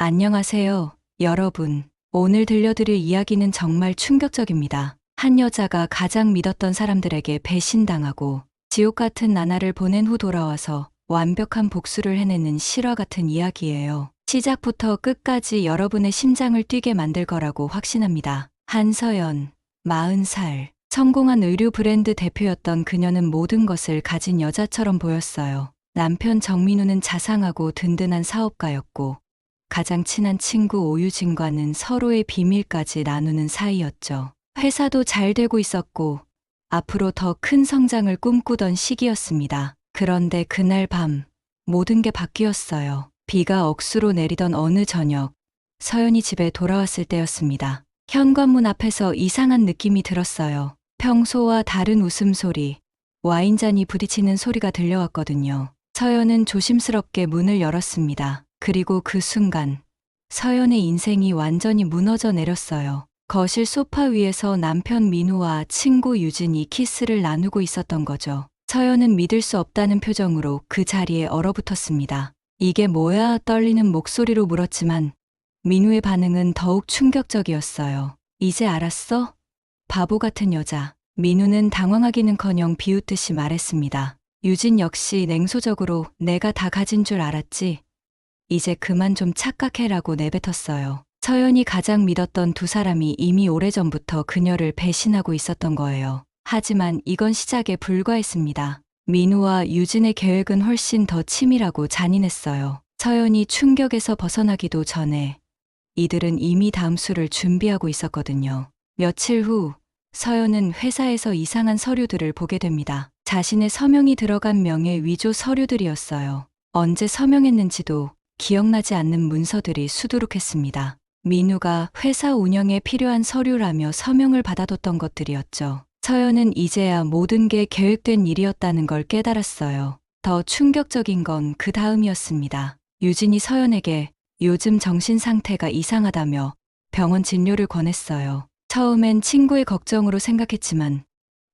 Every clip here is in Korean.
안녕하세요, 여러분. 오늘 들려드릴 이야기는 정말 충격적입니다. 한 여자가 가장 믿었던 사람들에게 배신당하고 지옥 같은 나날을 보낸 후 돌아와서 완벽한 복수를 해내는 실화 같은 이야기예요. 시작부터 끝까지 여러분의 심장을 뛰게 만들 거라고 확신합니다. 한서연, 40살. 성공한 의류 브랜드 대표였던 그녀는 모든 것을 가진 여자처럼 보였어요. 남편 정민우는 자상하고 든든한 사업가였고 가장 친한 친구 오유진과는 서로의 비밀까지 나누는 사이였죠. 회사도 잘 되고 있었고 앞으로 더 큰 성장을 꿈꾸던 시기였습니다. 그런데 그날 밤 모든 게 바뀌었어요. 비가 억수로 내리던 어느 저녁, 서연이 집에 돌아왔을 때였습니다. 현관문 앞에서 이상한 느낌이 들었어요. 평소와 다른 웃음소리, 와인잔이 부딪히는 소리가 들려왔거든요. 서연은 조심스럽게 문을 열었습니다. 그리고 그 순간 서연의 인생이 완전히 무너져 내렸어요. 거실 소파 위에서 남편 민우와 친구 유진이 키스를 나누고 있었던 거죠. 서연은 믿을 수 없다는 표정으로 그 자리에 얼어붙었습니다. 이게 뭐야? 떨리는 목소리로 물었지만 민우의 반응은 더욱 충격적이었어요. 이제 알았어? 바보 같은 여자. 민우는 당황하기는커녕 비웃듯이 말했습니다. 유진 역시 냉소적으로 내가 다 가진 줄 알았지? 이제 그만 좀 착각해라고 내뱉었어요. 서연이 가장 믿었던 두 사람이 이미 오래전부터 그녀를 배신하고 있었던 거예요. 하지만 이건 시작에 불과했습니다. 민우와 유진의 계획은 훨씬 더 치밀하고 잔인했어요. 서연이 충격에서 벗어나기도 전에 이들은 이미 다음 수를 준비하고 있었거든요. 며칠 후 서연은 회사에서 이상한 서류들을 보게 됩니다. 자신의 서명이 들어간 명예 위조 서류들이었어요. 언제 서명했는지도 기억나지 않는 문서들이 수두룩했습니다. 민우가 회사 운영에 필요한 서류라며 서명을 받아뒀던 것들이었죠. 서연은 이제야 모든 게 계획된 일이었다는 걸 깨달았어요. 더 충격적인 건 그 다음이었습니다. 유진이 서연에게 요즘 정신 상태가 이상하다며 병원 진료를 권했어요. 처음엔 친구의 걱정으로 생각했지만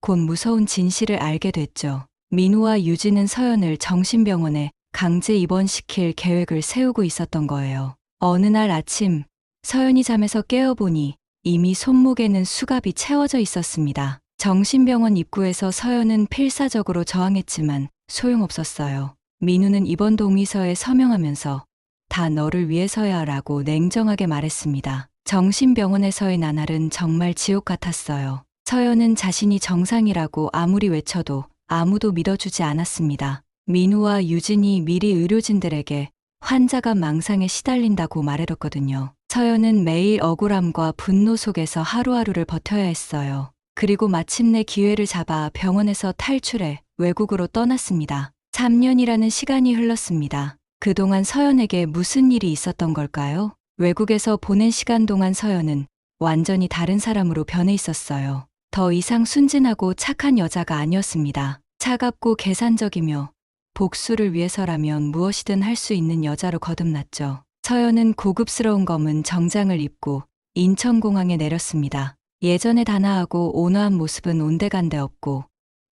곧 무서운 진실을 알게 됐죠. 민우와 유진은 서연을 정신병원에 강제 입원시킬 계획을 세우고 있었던 거예요. 어느 날 아침 서연이 잠에서 깨어보니 이미 손목에는 수갑이 채워져 있었습니다. 정신병원 입구에서 서연은 필사적으로 저항했지만 소용없었어요. 민우는 입원 동의서에 서명하면서 다 너를 위해서야 라고 냉정하게 말했습니다. 정신병원에서의 나날은 정말 지옥 같았어요. 서연은 자신이 정상이라고 아무리 외쳐도 아무도 믿어주지 않았습니다. 민우와 유진이 미리 의료진들에게 환자가 망상에 시달린다고 말해뒀거든요. 서연은 매일 억울함과 분노 속에서 하루하루를 버텨야 했어요. 그리고 마침내 기회를 잡아 병원에서 탈출해 외국으로 떠났습니다. 3년이라는 시간이 흘렀습니다. 그동안 서연에게 무슨 일이 있었던 걸까요? 외국에서 보낸 시간 동안 서연은 완전히 다른 사람으로 변해 있었어요. 더 이상 순진하고 착한 여자가 아니었습니다. 차갑고 계산적이며 복수를 위해서라면 무엇이든 할 수 있는 여자로 거듭났죠. 서연은 고급스러운 검은 정장을 입고 인천공항에 내렸습니다. 예전의 단아하고 온화한 모습은 온데간데 없고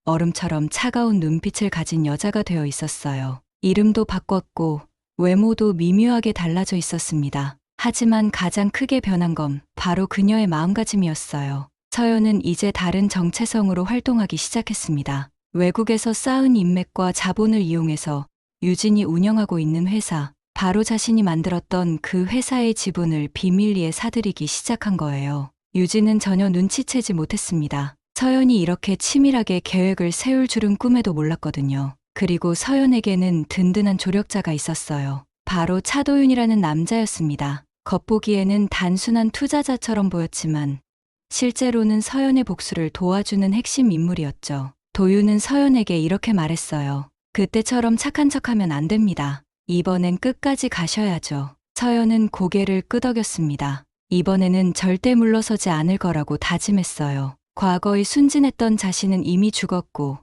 얼음처럼 차가운 눈빛을 가진 여자가 되어 있었어요. 이름도 바꿨고 외모도 미묘하게 달라져 있었습니다. 하지만 가장 크게 변한 건 바로 그녀의 마음가짐이었어요. 서연은 이제 다른 정체성으로 활동하기 시작했습니다. 외국에서 쌓은 인맥과 자본을 이용해서 유진이 운영하고 있는 회사, 바로 자신이 만들었던 그 회사의 지분을 비밀리에 사들이기 시작한 거예요. 유진은 전혀 눈치채지 못했습니다. 서연이 이렇게 치밀하게 계획을 세울 줄은 꿈에도 몰랐거든요. 그리고 서연에게는 든든한 조력자가 있었어요. 바로 차도윤이라는 남자였습니다. 겉보기에는 단순한 투자자처럼 보였지만 실제로는 서연의 복수를 도와주는 핵심 인물이었죠. 도윤은 서연에게 이렇게 말했어요. 그때처럼 착한 척하면 안 됩니다. 이번엔 끝까지 가셔야죠. 서연은 고개를 끄덕였습니다. 이번에는 절대 물러서지 않을 거라고 다짐했어요. 과거에 순진했던 자신은 이미 죽었고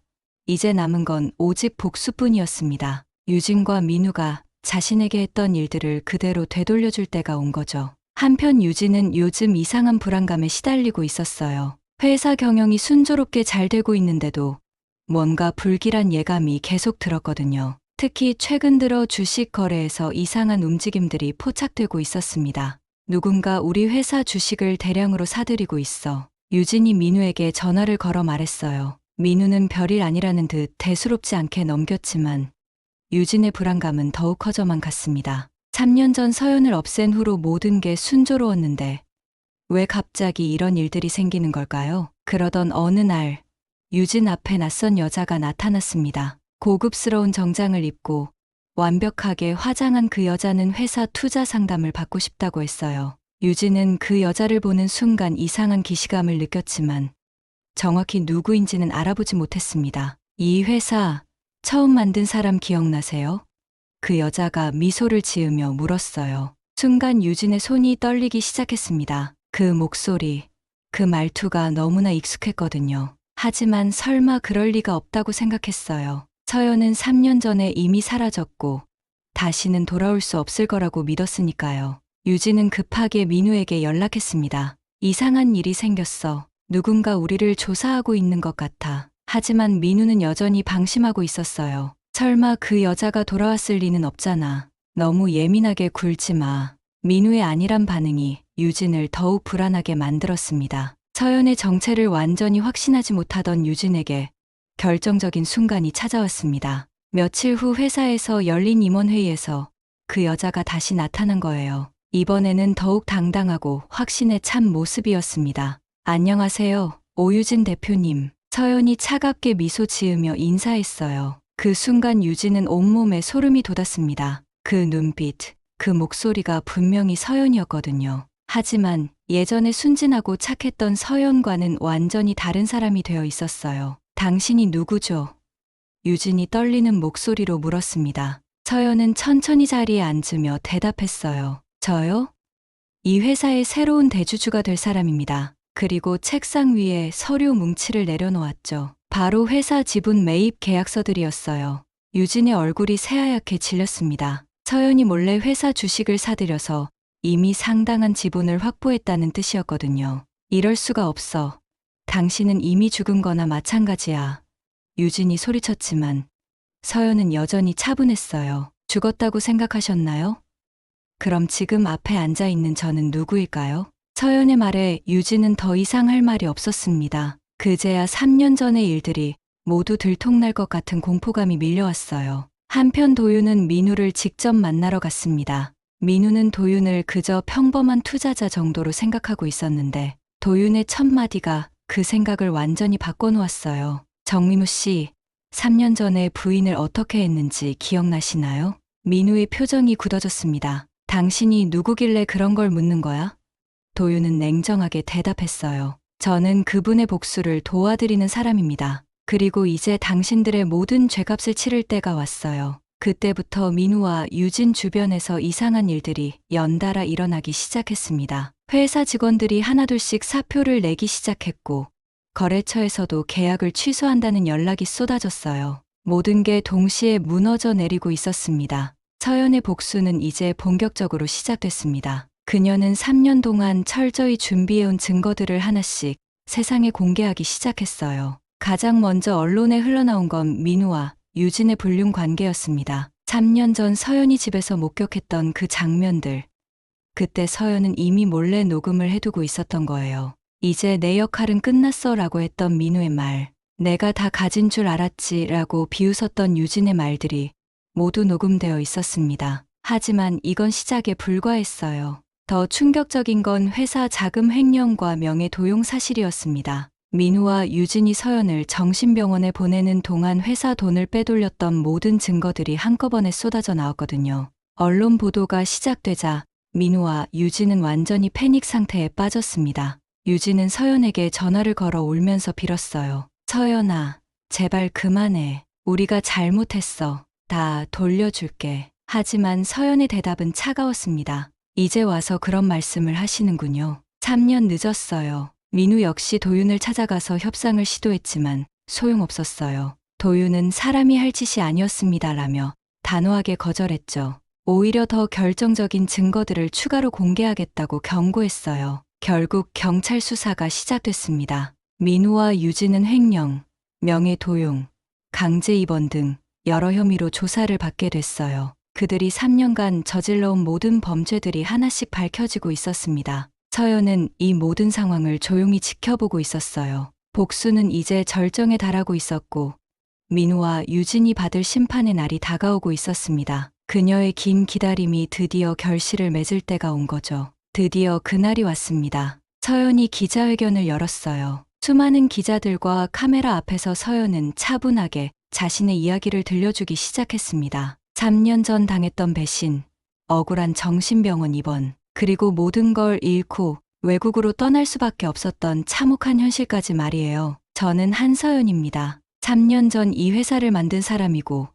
이제 남은 건 오직 복수뿐이었습니다. 유진과 민우가 자신에게 했던 일들을 그대로 되돌려줄 때가 온 거죠. 한편 유진은 요즘 이상한 불안감에 시달리고 있었어요. 회사 경영이 순조롭게 잘 되고 있는데도 뭔가 불길한 예감이 계속 들었거든요. 특히 최근 들어 주식 거래에서 이상한 움직임들이 포착되고 있었습니다. 누군가 우리 회사 주식을 대량으로 사들이고 있어. 유진이 민우에게 전화를 걸어 말했어요. 민우는 별일 아니라는 듯 대수롭지 않게 넘겼지만 유진의 불안감은 더욱 커져만 갔습니다. 3년 전 서연을 없앤 후로 모든 게 순조로웠는데 왜 갑자기 이런 일들이 생기는 걸까요? 그러던 어느 날 유진 앞에 낯선 여자가 나타났습니다. 고급스러운 정장을 입고 완벽하게 화장한 그 여자는 회사 투자 상담을 받고 싶다고 했어요. 유진은 그 여자를 보는 순간 이상한 기시감을 느꼈지만 정확히 누구인지는 알아보지 못했습니다. 이 회사 처음 만든 사람 기억나세요? 그 여자가 미소를 지으며 물었어요. 순간 유진의 손이 떨리기 시작했습니다. 그 목소리, 그 말투가 너무나 익숙했거든요. 하지만 설마 그럴 리가 없다고 생각했어요. 서연은 3년 전에 이미 사라졌고 다시는 돌아올 수 없을 거라고 믿었으니까요. 유진은 급하게 민우에게 연락했습니다. 이상한 일이 생겼어. 누군가 우리를 조사하고 있는 것 같아. 하지만 민우는 여전히 방심하고 있었어요. 설마 그 여자가 돌아왔을 리는 없잖아. 너무 예민하게 굴지 마. 민우의 안일한 반응이 유진을 더욱 불안하게 만들었습니다. 서연의 정체를 완전히 확신하지 못하던 유진에게 결정적인 순간이 찾아왔습니다. 며칠 후 회사에서 열린 임원회의에서 그 여자가 다시 나타난 거예요. 이번에는 더욱 당당하고 확신에 찬 모습이었습니다. 안녕하세요, 오유진 대표님. 서연이 차갑게 미소 지으며 인사했어요. 그 순간 유진은 온몸에 소름이 돋았습니다. 그 눈빛, 그 목소리가 분명히 서연이었거든요. 하지만 예전에 순진하고 착했던 서연과는 완전히 다른 사람이 되어 있었어요. 당신이 누구죠? 유진이 떨리는 목소리로 물었습니다. 서연은 천천히 자리에 앉으며 대답했어요. 저요? 이 회사의 새로운 대주주가 될 사람입니다. 그리고 책상 위에 서류 뭉치를 내려놓았죠. 바로 회사 지분 매입 계약서들이었어요. 유진의 얼굴이 새하얗게 질렸습니다. 서연이 몰래 회사 주식을 사들여서 이미 상당한 지분을 확보했다는 뜻이었거든요. 이럴 수가 없어. 당신은 이미 죽은 거나 마찬가지야. 유진이 소리쳤지만 서연은 여전히 차분했어요. 죽었다고 생각하셨나요? 그럼 지금 앞에 앉아 있는 저는 누구일까요? 서연의 말에 유진은 더 이상 할 말이 없었습니다. 그제야 3년 전의 일들이 모두 들통날 것 같은 공포감이 밀려왔어요. 한편 도윤은 민우를 직접 만나러 갔습니다. 민우는 도윤을 그저 평범한 투자자 정도로 생각하고 있었는데 도윤의 첫 마디가 그 생각을 완전히 바꿔놓았어요. 정민우 씨, 3년 전에 부인을 어떻게 했는지 기억나시나요? 민우의 표정이 굳어졌습니다. 당신이 누구길래 그런 걸 묻는 거야? 도윤은 냉정하게 대답했어요. 저는 그분의 복수를 도와드리는 사람입니다. 그리고 이제 당신들의 모든 죄값을 치를 때가 왔어요. 그때부터 민우와 유진 주변에서 이상한 일들이 연달아 일어나기 시작했습니다. 회사 직원들이 하나둘씩 사표를 내기 시작했고 거래처에서도 계약을 취소한다는 연락이 쏟아졌어요. 모든 게 동시에 무너져 내리고 있었습니다. 서연의 복수는 이제 본격적으로 시작됐습니다. 그녀는 3년 동안 철저히 준비해온 증거들을 하나씩 세상에 공개하기 시작했어요. 가장 먼저 언론에 흘러나온 건 민우와 유진의 불륜 관계였습니다. 3년 전 서연이 집에서 목격했던 그 장면들. 그때 서연은 이미 몰래 녹음을 해두고 있었던 거예요. 이제 내 역할은 끝났어 라고 했던 민우의 말, 내가 다 가진 줄 알았지 라고 비웃었던 유진의 말들이 모두 녹음되어 있었습니다. 하지만 이건 시작에 불과했어요. 더 충격적인 건 회사 자금 횡령과 명예 도용 사실이었습니다. 민우와 유진이 서연을 정신병원에 보내는 동안 회사 돈을 빼돌렸던 모든 증거들이 한꺼번에 쏟아져 나왔거든요. 언론 보도가 시작되자 민우와 유진은 완전히 패닉 상태에 빠졌습니다. 유진은 서연에게 전화를 걸어 울면서 빌었어요. 서연아, 제발 그만해. 우리가 잘못했어. 다 돌려줄게. 하지만 서연의 대답은 차가웠습니다. 이제 와서 그런 말씀을 하시는군요. 3년 늦었어요. 민우 역시 도윤을 찾아가서 협상을 시도했지만 소용없었어요. 도윤은 사람이 할 짓이 아니었습니다라며 단호하게 거절했죠. 오히려 더 결정적인 증거들을 추가로 공개하겠다고 경고했어요. 결국 경찰 수사가 시작됐습니다. 민우와 유진은 횡령, 명예 도용, 강제 입원 등 여러 혐의로 조사를 받게 됐어요. 그들이 3년간 저질러온 모든 범죄들이 하나씩 밝혀지고 있었습니다. 서연은 이 모든 상황을 조용히 지켜보고 있었어요. 복수는 이제 절정에 달하고 있었고 민우와 유진이 받을 심판의 날이 다가오고 있었습니다. 그녀의 긴 기다림이 드디어 결실을 맺을 때가 온 거죠. 드디어 그날이 왔습니다. 서연이 기자회견을 열었어요. 수많은 기자들과 카메라 앞에서 서연은 차분하게 자신의 이야기를 들려주기 시작했습니다. 3년 전 당했던 배신, 억울한 정신병원 입원, 그리고 모든 걸 잃고 외국으로 떠날 수밖에 없었던 참혹한 현실까지 말이에요. 저는 한서연입니다. 3년 전 이 회사를 만든 사람이고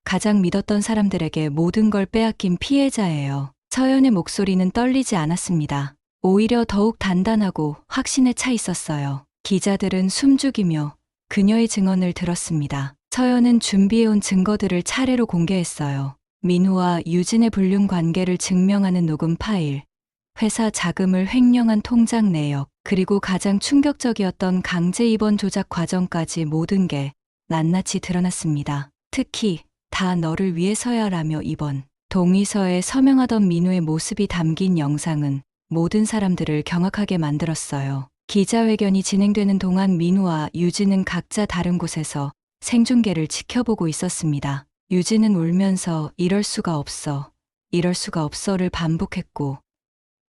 가장 믿었던 사람들에게 모든 걸 빼앗긴 피해자예요. 서연의 목소리는 떨리지 않았습니다. 오히려 더욱 단단하고 확신에 차 있었어요. 기자들은 숨죽이며 그녀의 증언을 들었습니다. 서연은 준비해온 증거들을 차례로 공개했어요. 민우와 유진의 불륜 관계를 증명하는 녹음 파일, 회사 자금을 횡령한 통장 내역, 그리고 가장 충격적이었던 강제 입원 조작 과정까지 모든 게 낱낱이 드러났습니다. 특히 다 너를 위해서야라며 입원, 동의서에 서명하던 민우의 모습이 담긴 영상은 모든 사람들을 경악하게 만들었어요. 기자회견이 진행되는 동안 민우와 유진은 각자 다른 곳에서 생중계를 지켜보고 있었습니다. 유진은 울면서 이럴 수가 없어, 이럴 수가 없어를 반복했고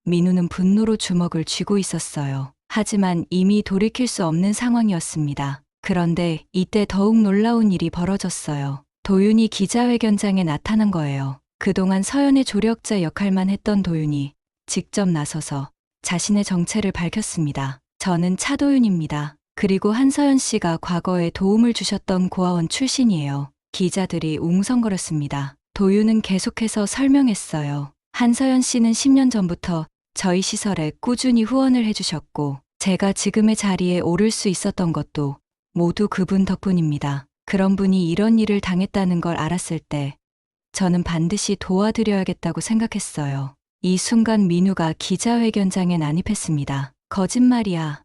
민우는 분노로 주먹을 쥐고 있었어요. 하지만 이미 돌이킬 수 없는 상황이었습니다. 그런데 이때 더욱 놀라운 일이 벌어졌어요. 도윤이 기자회견장에 나타난 거예요. 그동안 서연의 조력자 역할만 했던 도윤이 직접 나서서 자신의 정체를 밝혔습니다. 저는 차도윤입니다. 그리고 한서연 씨가 과거에 도움을 주셨던 고아원 출신이에요. 기자들이 웅성거렸습니다. 도윤은 계속해서 설명했어요. 한서연 씨는 10년 전부터 저희 시설에 꾸준히 후원을 해주셨고 제가 지금의 자리에 오를 수 있었던 것도 모두 그분 덕분입니다. 그런 분이 이런 일을 당했다는 걸 알았을 때 저는 반드시 도와드려야겠다고 생각했어요. 이 순간 민우가 기자회견장에 난입했습니다. 거짓말이야.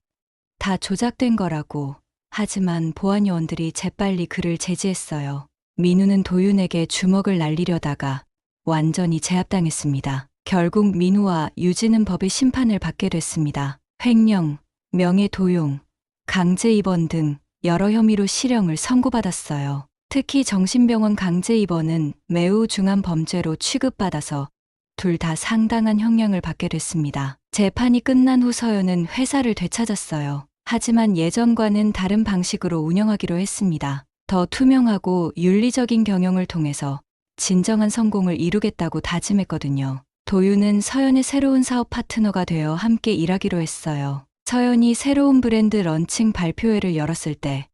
다 조작된 거라고. 하지만 보안요원들이 재빨리 그를 제지했어요. 민우는 도윤에게 주먹을 날리려다가 완전히 제압당했습니다. 결국 민우와 유진은 법의 심판을 받게 됐습니다. 횡령, 명예도용, 강제 입원 등 여러 혐의로 실형을 선고받았어요. 특히 정신병원 강제 입원은 매우 중한 범죄로 취급받아서 둘 다 상당한 형량을 받게 됐습니다. 재판이 끝난 후 서연은 회사를 되찾았어요. 하지만 예전과는 다른 방식으로 운영하기로 했습니다. 더 투명하고 윤리적인 경영을 통해서 진정한 성공을 이루겠다고 다짐했거든요. 도윤은 서연의 새로운 사업 파트너가 되어 함께 일하기로 했어요. 서연이 새로운 브랜드 런칭 발표회를 열었을 때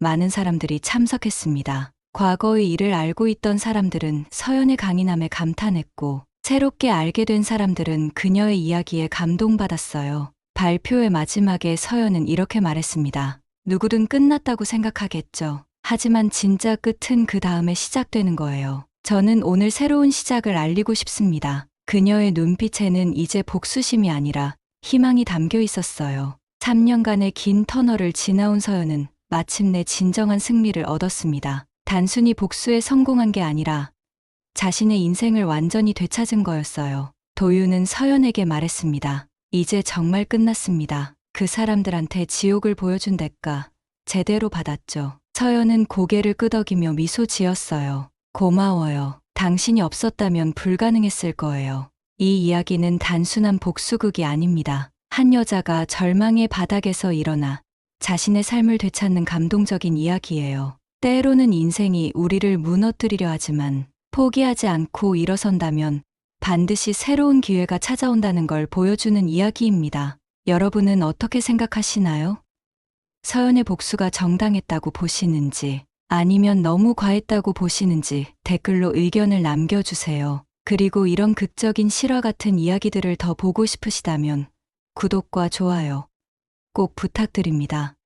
많은 사람들이 참석했습니다. 과거의 일을 알고 있던 사람들은 서연의 강인함에 감탄했고 새롭게 알게 된 사람들은 그녀의 이야기에 감동받았어요. 발표회 마지막에 서연은 이렇게 말했습니다. 누구든 끝났다고 생각하겠죠. 하지만 진짜 끝은 그 다음에 시작되는 거예요. 저는 오늘 새로운 시작을 알리고 싶습니다. 그녀의 눈빛에는 이제 복수심이 아니라 희망이 담겨 있었어요. 3년간의 긴 터널을 지나온 서연은 마침내 진정한 승리를 얻었습니다. 단순히 복수에 성공한 게 아니라 자신의 인생을 완전히 되찾은 거였어요. 도윤은 서연에게 말했습니다. 이제 정말 끝났습니다. 그 사람들한테 지옥을 보여준 대가 제대로 받았죠. 서연은 고개를 끄덕이며 미소 지었어요. 고마워요. 당신이 없었다면 불가능했을 거예요. 이 이야기는 단순한 복수극이 아닙니다. 한 여자가 절망의 바닥에서 일어나 자신의 삶을 되찾는 감동적인 이야기예요. 때로는 인생이 우리를 무너뜨리려 하지만 포기하지 않고 일어선다면 반드시 새로운 기회가 찾아온다는 걸 보여주는 이야기입니다. 여러분은 어떻게 생각하시나요? 서연의 복수가 정당했다고 보시는지 아니면 너무 과했다고 보시는지 댓글로 의견을 남겨주세요. 그리고 이런 극적인 실화 같은 이야기들을 더 보고 싶으시다면 구독과 좋아요 꼭 부탁드립니다.